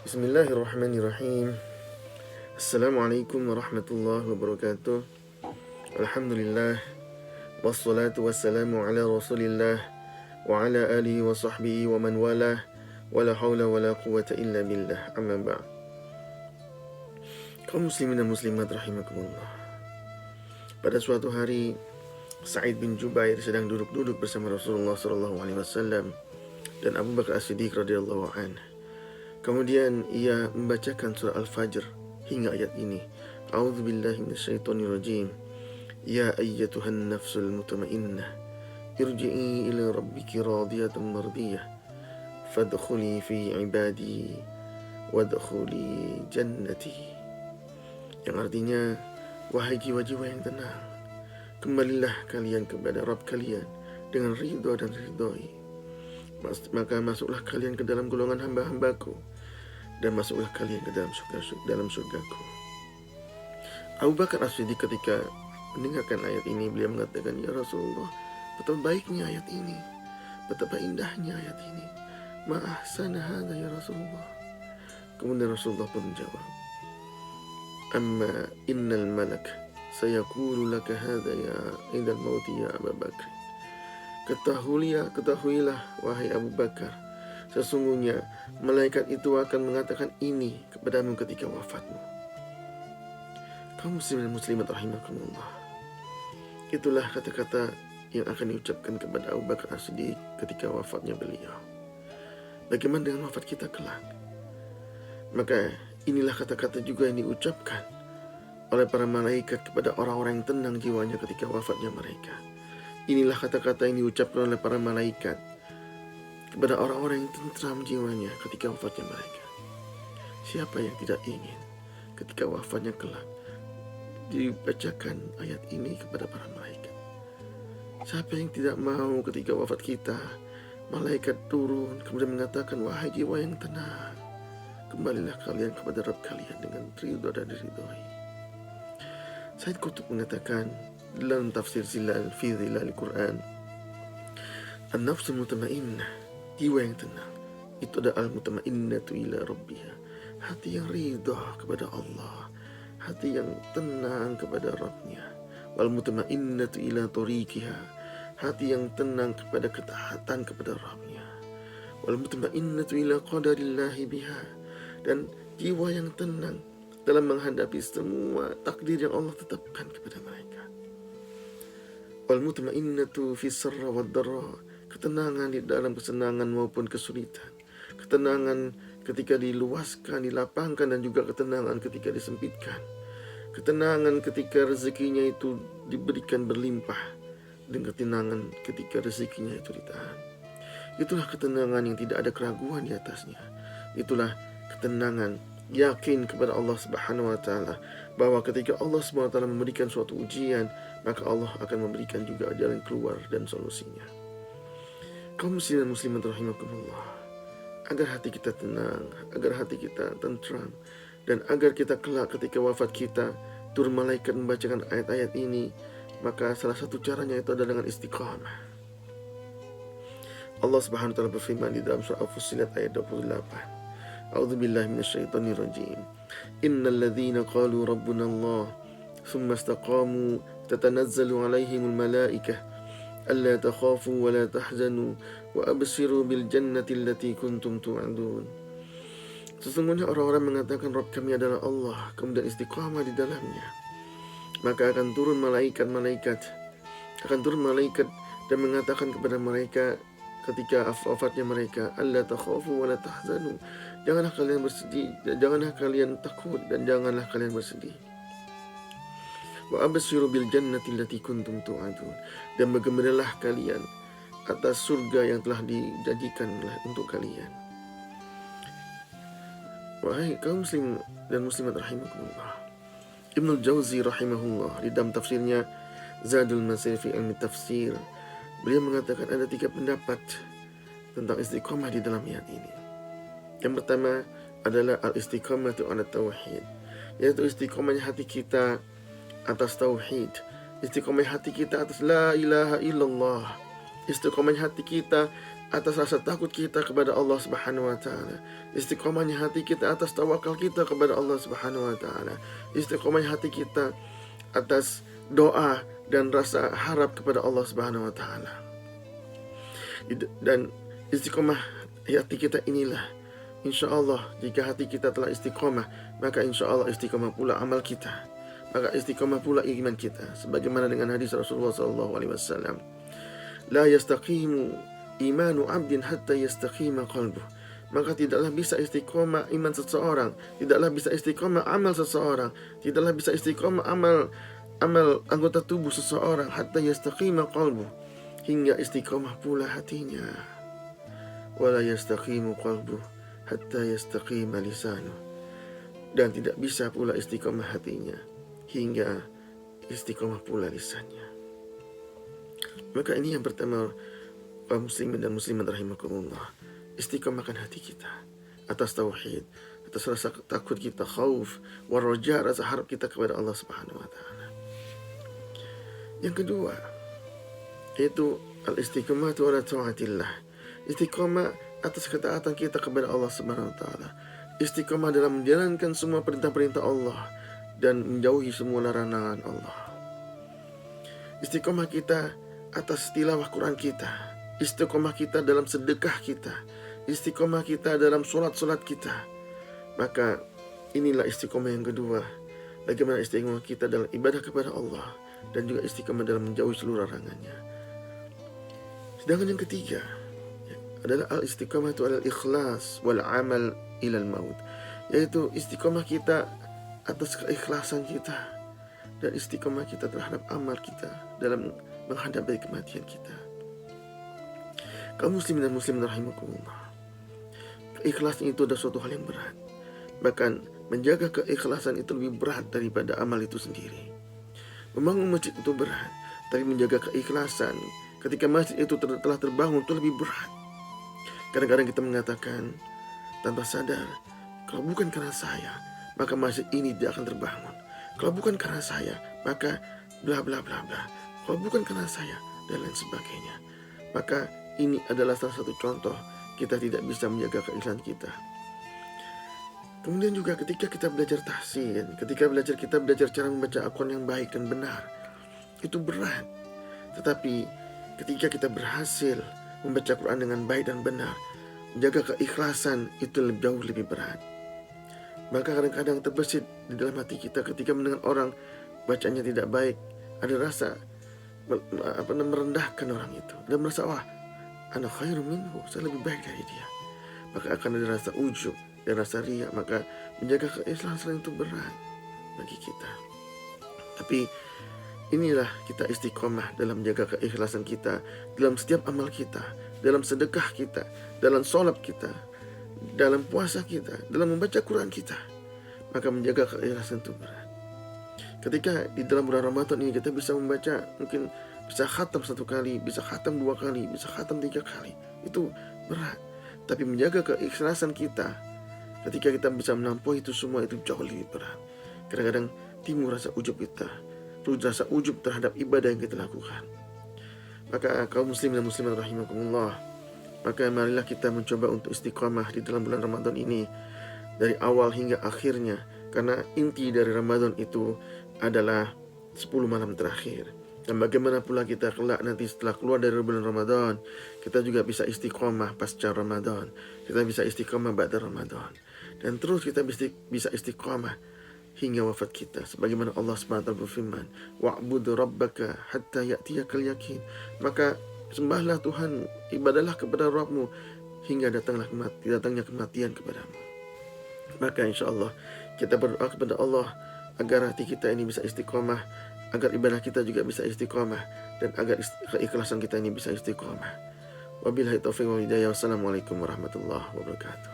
Bismillahirrahmanirrahim. Assalamualaikum warahmatullahi wabarakatuh. Alhamdulillah. Wassalatu wassalamu ala rasulillah wa ala alihi wa sahbihi wa man walah. Wala hawla wala quwata illa billah. Amma ba'd. Kaum muslimin dan muslimat rahimakumullah. Pada suatu hari, Sa'id bin Jubair sedang duduk-duduk bersama Rasulullah SAW dan Abu Bakar As-Siddiq radhiyallahu anhu. Kemudian ia membacakan surah Al-Fajr hingga ayat ini. A'udzubillahi minasyaitonirrajim. Ya ayyatuhan nafsul mutmainnah, irji'i ila rabbiki radiyatan mardiyah, fadkhuli fi ibadi wadkhuli jannati. Yang artinya, wahai jiwa-jiwa yang tenang, kembalilah kalian kepada Rabb kalian dengan ridha dan ridhoi. Maka masuklah kalian ke dalam golongan hamba-hambaku, dan masuklah kalian ke dalam surgaku. Abu Bakar As-Siddiq ketika mendengarkan ayat ini, beliau mengatakan, ya Rasulullah, betapa baiknya ayat ini, betapa indahnya ayat ini. Ma ahsana hadza ya Rasulullah. Kemudian Rasulullah pun menjawab, amma innal malak sayaqulu laka hadza ya indal mauti ya Abu Bakar. Ketahuilah wahai Abu Bakar, sesungguhnya malaikat itu akan mengatakan ini kepadamu ketika wafatmu. Kaum muslimin dan muslimat rahimakumullah. Itulah kata-kata yang akan diucapkan kepada Abu Bakar As-Siddiq ketika wafatnya beliau. Bagaimana dengan wafat kita kelak? Maka inilah kata-kata juga yang diucapkan oleh para malaikat kepada orang-orang yang tenang jiwanya ketika wafatnya mereka. Inilah kata-kata yang diucapkan oleh para malaikat kepada orang-orang yang tentram jiwanya ketika wafatnya mereka. Siapa yang tidak ingin ketika wafatnya kelak dibacakan ayat ini kepada para malaikat? Siapa yang tidak mau ketika wafat kita malaikat turun kemudian mengatakan, wahai jiwa yang tenang, kembalilah kalian kepada Rabb kalian dengan ridha dan diridhoi. Said Qutb mengatakan dalam tafsir Zilal fi Zilal Quran, an-nafsul mutmainnah, jiwa yang tenang itu adalah al-mutmainnatu ila rabbiha, hati yang ridha kepada Allah, hati yang tenang kepada Rabbnya. Wal mutmainnatu ila tariqiha, hati yang tenang kepada ketaatan kepada Rabbnya. Wal mutmainnatu ila qadarillahi biha, dan jiwa yang tenang dalam menghadapi semua takdir yang Allah tetapkan kepada mereka. Wal mutmainnatu fi sarra wad dharra, ketenangan di dalam kesenangan maupun kesulitan, ketenangan ketika diluaskan, dilapangkan, dan juga ketenangan ketika disempitkan, ketenangan ketika rezekinya itu diberikan berlimpah, dan ketenangan ketika rezekinya itu ditahan. Itulah ketenangan yang tidak ada keraguan di atasnya. Itulah ketenangan yakin kepada Allah Subhanahu wa taala bahwa ketika Allah Subhanahu wa taala memberikan suatu ujian, maka Allah akan memberikan juga jalan keluar dan solusinya. Kaum muslimin dan muslimat rahimakumullah, agar hati kita tenang, agar hati kita tentram, dan agar kita kelak ketika wafat kita turun malaikat membacakan ayat-ayat ini, maka salah satu caranya itu adalah dengan istiqamah. Allah Subhanahu wa taala berfirman di dalam surah Al-Fussilat ayat 28. A'udzubillahi minasyaitonirrajim. Innal ladzina qalu rabbuna Allah thumma istaqamu tatanazzalu 'alaihimul malaikah alla takhafu wa la tahzanu wa abshiru bil jannati allati kuntum tu'adun. Sesungguhnya orang-orang mengatakan Rabb kami adalah Allah, kemudian istiqamah di dalamnya, maka akan turun malaikat dan mengatakan kepada mereka ketika wafatnya mereka, alla takhafu wa la tahzanu, janganlah kalian bersedih, janganlah kalian takut, dan janganlah kalian bersedih. Wa abshiru bil jannati allati kuntum tu'adun, dan bergembiralah kalian atas surga yang telah dijanjikan untuk kalian. Wahai kaum muslim dan muslimat rahimakumullah, Ibnu Jauzi rahimahullah di dalam tafsirnya Zadul Masir fi Ilmi Tafsir, beliau mengatakan ada 3 pendapat tentang istiqamah di dalam ayat ini. Yang pertama adalah al-istiqamatu ala tauhid, yaitu istiqamahnya hati kita atas tauhid, istiqamah hati kita atas la ilaha illallah, istiqamah hati kita atas rasa takut kita kepada Allah Subhanahu wa taala. Istiqomahnya hati kita atas tawakal kita kepada Allah Subhanahu wa taala. Istiqomahnya hati kita atas doa dan rasa harap kepada Allah Subhanahu wa taala. Dan istiqomah hati kita inilah, insya Allah jika hati kita telah istiqomah, maka insya Allah istiqomah pula amal kita, maka istiqomah pula iman kita. Sebagaimana dengan hadis Rasulullah SAW, la yastaqimu imanu abdin hatta yastaqima qalbuh. Maka tidaklah bisa istiqomah iman seseorang, tidaklah bisa istiqomah amal seseorang, tidaklah bisa istiqomah amal anggota tubuh seseorang hatta yastaqima qalbuh, hingga istiqomah pula hatinya. Wala yastaqimu qalbuh hatta yastaqima lisanuh. Dan tidak bisa pula istiqomah hatinya hingga istiqomah pula lisannya. Maka ini yang pertama, kaum muslimin dan muslimat rahimakumullah, istiqomahkan hati kita atas tauhid, atas rasa takut kita, khauf, waraja, rasa harap kita kepada Allah Subhanahu wa taala. Yang kedua, yaitu al-istiqomah ala taatillah. Istiqomah atas ketaatan kita kepada Allah Subhanahu wa taala. Istiqomah dalam menjalankan semua perintah-perintah Allah dan menjauhi semua larangan Allah. Istiqomah kita atas tilawah Quran kita. Istiqomah kita dalam sedekah kita. Istiqomah kita dalam solat-solat kita. Maka inilah istiqomah yang kedua. Bagaimana istiqomah kita dalam ibadah kepada Allah dan juga istiqomah dalam menjauhi seluruh larangannya. Sedangkan yang ketiga adalah al-istiqomah itu adalah ikhlas wal amal ilal maut, yaitu istiqomah kita atas keikhlasan kita dan istiqomah kita terhadap amal kita dalam menghadapi kematian kita. Kaum muslimin dan muslimat rahimakumullah, keikhlasan itu adalah suatu hal yang berat. Bahkan menjaga keikhlasan itu lebih berat daripada amal itu sendiri. Membangun masjid itu berat, tapi menjaga keikhlasan ketika masjid itu telah terbangun itu lebih berat. Kadang-kadang kita mengatakan tanpa sadar, kalau bukan karena saya, maka masjid ini tidak akan terbangun. Kalau bukan karena saya, maka bla bla bla bla. Kalau bukan karena saya, dan lain sebagainya. Maka ini adalah salah satu contoh kita tidak bisa menjaga keikhlasan kita. Kemudian juga ketika kita belajar tahsin, ketika kita belajar cara membaca Al-Quran yang baik dan benar, itu berat. Tetapi ketika kita berhasil membaca Quran dengan baik dan benar, menjaga keikhlasan itu jauh lebih berat. Maka kadang-kadang terbesit di dalam hati kita ketika mendengar orang bacanya tidak baik, ada rasa merendahkan orang itu dan merasa, wah, ana khairum minhu, saya lebih baik dari dia. Maka akan ada rasa ujub dan rasa riya. Maka menjaga keikhlasan itu berat bagi kita. Tapi inilah kita istiqomah dalam menjaga keikhlasan kita dalam setiap amal kita, dalam sedekah kita, dalam sholat kita, dalam puasa kita, dalam membaca Quran kita. Maka menjaga keikhlasan itu berat. Ketika di dalam bulan Ramadan ini kita bisa membaca, mungkin bisa khatam 1 kali, bisa khatam 2 kali, bisa khatam 3 kali, itu berat. Tapi menjaga keikhlasan kita ketika kita bisa menampung itu semua, itu jauh lebih berat. Kadang-kadang timbul rasa ujub kita, rasa ujub terhadap ibadah yang kita lakukan. Maka kaum muslim dan muslimat rahimakumullah, maka marilah kita mencoba untuk istiqamah di dalam bulan Ramadan ini dari awal hingga akhirnya, karena inti dari Ramadan itu adalah 10 malam terakhir. Dan bagaimana pula kita kelak nanti setelah keluar dari bulan Ramadan, kita juga bisa istiqamah pasca Ramadan, kita bisa istiqamah ba'da Ramadan, dan terus kita bisa istiqamah hingga wafat kita. Sebagaimana Allah SWT berfirman, wa'bud rabbaka hatta ya'tiyakal yakin. Maka sembahlah Tuhan, ibadahlah kepada Rabbmu hingga datangnya kematian kepadamu. Maka insya Allah kita berdoa kepada Allah agar hati kita ini bisa istiqamah, agar ibadah kita juga bisa istiqamah, dan agar keikhlasan kita ini bisa istiqamah. Wabillahi taufiq wal hidayah. Wassalamualaikum warahmatullahi wabarakatuh.